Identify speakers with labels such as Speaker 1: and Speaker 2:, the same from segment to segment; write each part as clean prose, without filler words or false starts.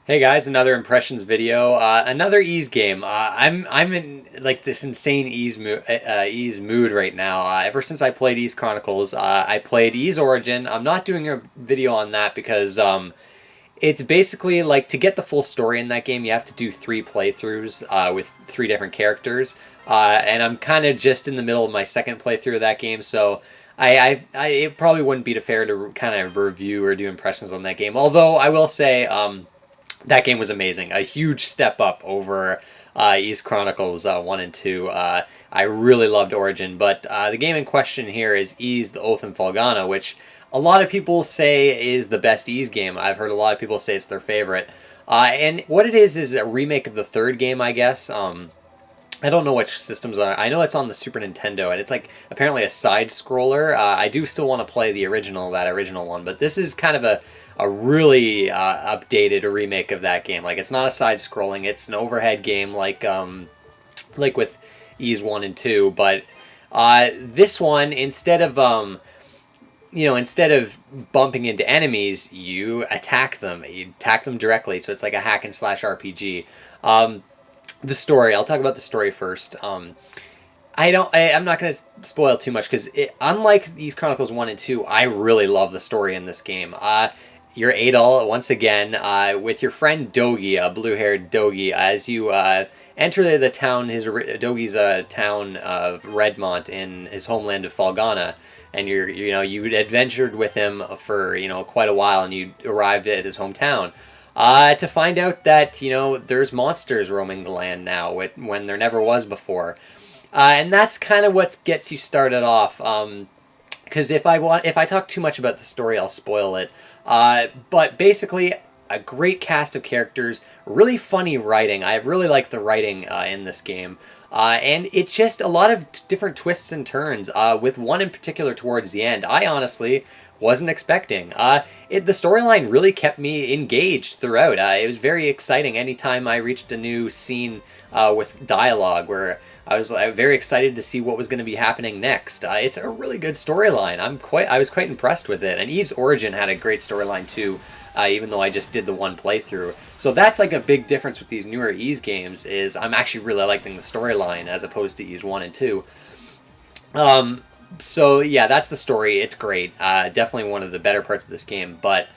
Speaker 1: Hey guys, another impressions video. Another Ease game. I'm in like this insane Ease mood right now. Ever since I played Ease Chronicles, I played Ease Origin. I'm not doing a video on that because it's basically like to get the full story in that game, you have to do 3 playthroughs with 3 different characters. And I'm kind of just in the middle of my second playthrough of that game, so it probably wouldn't be fair to kind of review or do impressions on that game. Although I will say. That game was amazing. A huge step up over East Chronicles 1 and 2. I really loved Origin, but the game in question here is Ys the Oath in Felghana, which a lot of people say is the best Ys game. I've heard a lot of people say it's their favorite. And what it is a remake of the third game, I guess. I don't know which systems are. I know it's on the Super Nintendo, and it's like apparently a side scroller. I do still want to play the original, that original one, but this is kind of a really updated remake of that game. Like it's not a side scrolling; it's an overhead game, like with Ys 1 and 2. But this one, instead of bumping into enemies, you attack them. You attack them directly, so it's like a hack and slash RPG. The story. I'll talk about the story first. I'm not going to spoil too much because unlike these Chronicles 1 and 2, I really love the story in this game. You're Adol once again with your friend Dogi, a blue-haired Dogi, as you enter the town. Dogi's town of Redmont in his homeland of Felghana, and you adventured with him for quite a while, and you arrived at his hometown. To find out that there's monsters roaming the land now when there never was before, and that's kind of what gets you started off. Because if I talk too much about the story, I'll spoil it. But basically, a great cast of characters, really funny writing. I really like the writing in this game. And it's just a lot of different twists and turns, with one in particular towards the end. I honestly wasn't expecting. The storyline really kept me engaged throughout. It was very exciting anytime I reached a new scene with dialogue where I was very excited to see what was going to be happening next. It's a really good storyline. I was quite impressed with it. And Eve's Origin had a great storyline too, even though I just did the one playthrough. So that's like a big difference with these newer Ys games is I'm actually really liking the storyline as opposed to Ys 1 and 2. So yeah, that's the story. It's great. Definitely one of the better parts of this game. But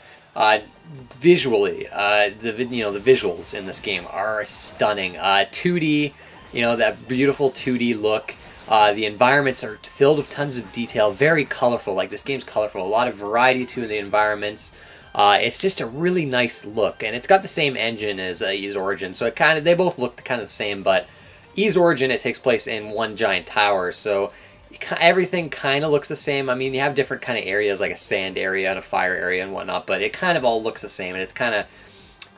Speaker 1: visually, the visuals in this game are stunning. 2D, that beautiful 2D look. The environments are filled with tons of detail, very colorful. Like this game's colorful, a lot of variety to the environments. It's just a really nice look, and it's got the same engine as Ys Origin, so they both look kind of the same. But Ys Origin, it takes place in one giant tower, so everything kind of looks the same. I mean, you have different kind of areas, like a sand area and a fire area and whatnot, but it kind of all looks the same, and it's kind of,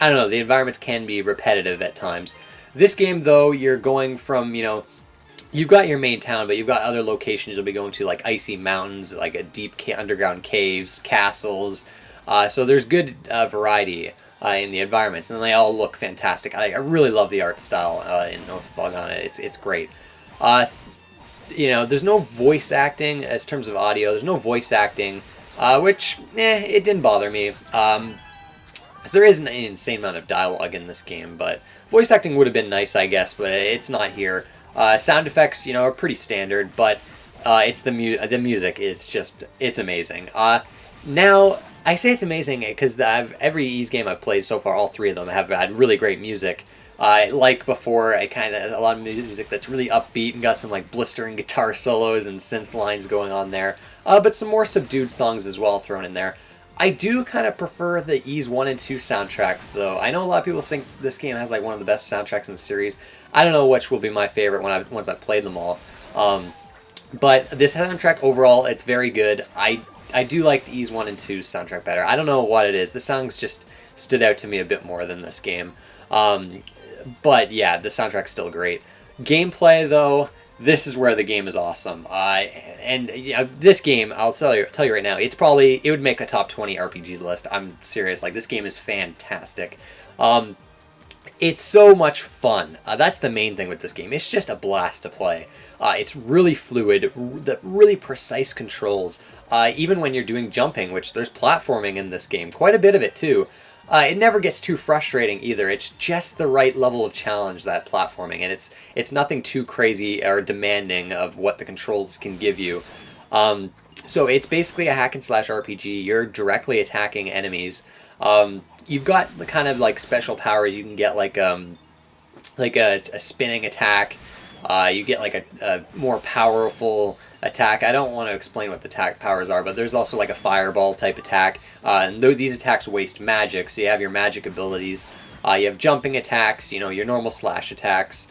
Speaker 1: I don't know, the environments can be repetitive at times. This game, though, you're going from, you've got your main town, but you've got other locations you'll be going to, like icy mountains, like a deep underground caves, castles. So there's good variety in the environments, and they all look fantastic. I really love the art style in North Felghana. It's great. There's no voice acting as terms of audio. There's no voice acting, which, it didn't bother me. So there is an insane amount of dialogue in this game, but voice acting would have been nice, I guess, but it's not here. Sound effects, are pretty standard, but it's the music is just, it's amazing. Now, I say it's amazing because every Ys game I've played so far, all 3 of them have had really great music. Like before, a lot of music that's really upbeat and got some like blistering guitar solos and synth lines going on there. But some more subdued songs as well thrown in there. I do kind of prefer the Ys 1 and 2 soundtracks, though. I know a lot of people think this game has like one of the best soundtracks in the series. I don't know which will be my favorite once I've played them all. But this soundtrack overall, it's very good. I do like the Ys 1 and 2 soundtrack better. I don't know what it is. The songs just stood out to me a bit more than this game. But yeah, the soundtrack's still great. Gameplay, though, this is where the game is awesome. This game, I'll tell you right now, it would make a top 20 RPGs list. I'm serious. Like, this game is fantastic. It's so much fun. That's the main thing with this game. It's just a blast to play. It's really fluid, really precise controls. Even when you're doing jumping, which there's platforming in this game, quite a bit of it too. it never gets too frustrating either. It's just the right level of challenge, that platforming, and it's nothing too crazy or demanding of what the controls can give you. So it's basically a hack and slash RPG. You're directly attacking enemies. You've got the kind of like special powers. You can get like a spinning attack. You get like a more powerful attack. I don't want to explain what the attack powers are, but there's also like a fireball type attack. And these attacks waste magic, so you have your magic abilities. You have jumping attacks, your normal slash attacks.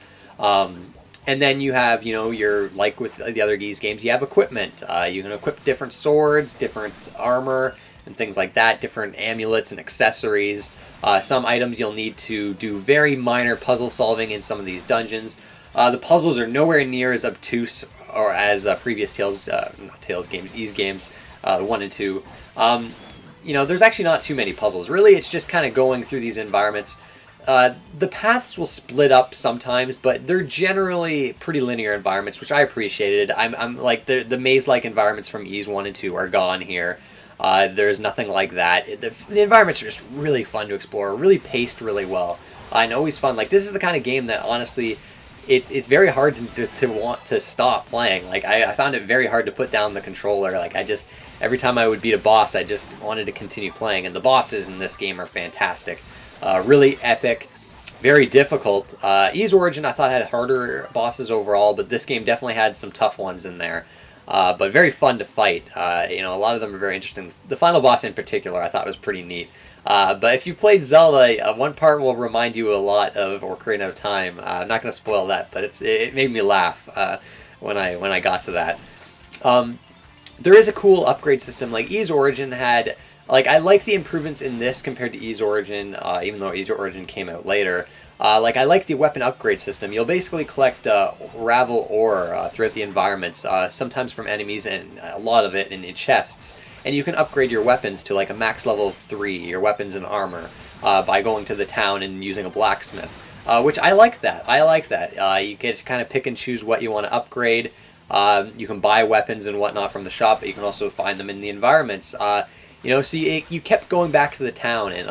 Speaker 1: And then you have, your, like with the other Ys games, you have equipment. You can equip different swords, different armor, and things like that, different amulets and accessories. Some items you'll need to do very minor puzzle solving in some of these dungeons. The puzzles are nowhere near as obtuse or as previous Ys games, 1 and 2. There's actually not too many puzzles. Really, it's just kind of going through these environments. The paths will split up sometimes, but they're generally pretty linear environments, which I appreciated. I'm like the maze-like environments from Ys 1 and 2 are gone here. There's nothing like that. The environments are just really fun to explore, really paced really well, and always fun. Like, this is the kind of game that honestly, it's very hard to want to stop playing. Like, I found it very hard to put down the controller. Like, every time I would beat a boss, I just wanted to continue playing. And the bosses in this game are fantastic. Really epic, very difficult. Ys Origin I thought had harder bosses overall, but this game definitely had some tough ones in there. But very fun to fight. A lot of them are very interesting. The final boss in particular I thought was pretty neat. But if you played Zelda, one part will remind you a lot of Ocarina of Time. I'm not going to spoil that, but it made me laugh when I got to that. There is a cool upgrade system. Like, Ys Origin had... I like the improvements in this compared to Ys Origin, even though Ys Origin came out later. I like the weapon upgrade system. You'll basically collect Ravel ore throughout the environments, sometimes from enemies, and a lot of it in chests. And you can upgrade your weapons to like a max level of 3, your weapons and armor, by going to the town and using a blacksmith. Which I like that. You get to kind of pick and choose what you want to upgrade. You can buy weapons and whatnot from the shop, but you can also find them in the environments. So you kept going back to the town, and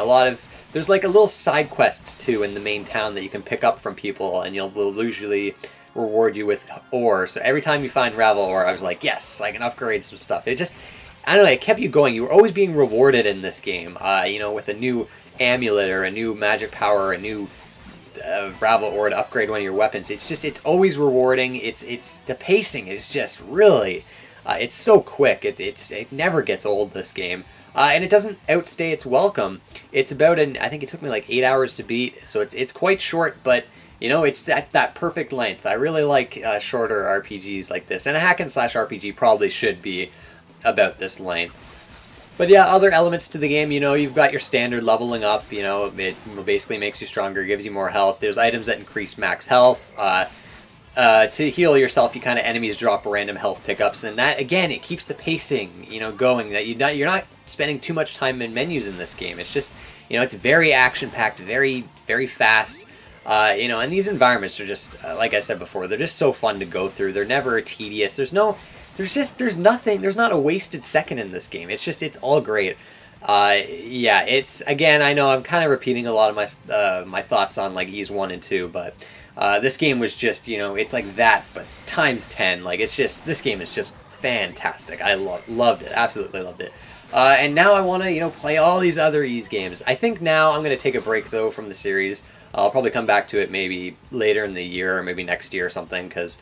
Speaker 1: there's like a little side quests too in the main town that you can pick up from people, and they'll usually reward you with ore. So every time you find Ravel ore, I was like, yes, I can upgrade some stuff. It kept you going. You were always being rewarded in this game, with a new amulet or a new magic power, a new Ravel ore to upgrade one of your weapons. It's always rewarding. It's the pacing is just really, it's so quick. It never gets old, this game. And it doesn't outstay its welcome. It's about I think it took me like 8 hours to beat, so it's quite short, but it's at that perfect length. I really like shorter RPGs like this, and a hack and slash RPG probably should be about this length. But yeah, other elements to the game, you've got your standard leveling up, it basically makes you stronger, gives you more health. There's items that increase max health. To heal yourself, enemies drop random health pickups, and that, again, it keeps the pacing, going, that you're not spending too much time in menus in this game. It's just, it's very action-packed, very, very fast, and these environments are just, like I said before, they're just so fun to go through. They're never tedious. There's nothing, there's not a wasted second in this game. It's all great. Again, I know I'm kind of repeating a lot of my thoughts on, like, Ys 1 and 2, but... this game was just, it's like that, but times 10. Like, this game is just fantastic. I loved it, absolutely loved it. And now I want to, play all these other Ys games. I think now I'm going to take a break, though, from the series. I'll probably come back to it maybe later in the year, or maybe next year or something, because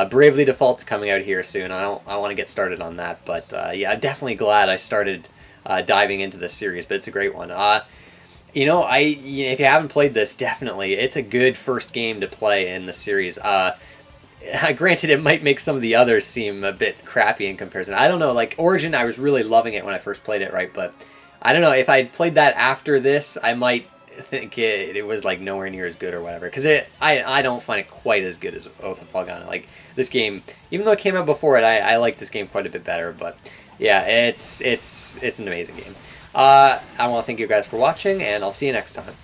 Speaker 1: Bravely Default's coming out here soon. I want to get started on that, but I'm definitely glad I started diving into this series, but it's a great one. If you haven't played this, definitely, it's a good first game to play in the series. Granted, it might make some of the others seem a bit crappy in comparison. I don't know, like, Origin, I was really loving it when I first played it, right? But, I don't know, if I played that after this, I might think it was, like, nowhere near as good or whatever. Because I don't find it quite as good as Oath of Felghana. Like, this game, even though it came out before it, I like this game quite a bit better. But, yeah, it's an amazing game. I want to thank you guys for watching, and I'll see you next time.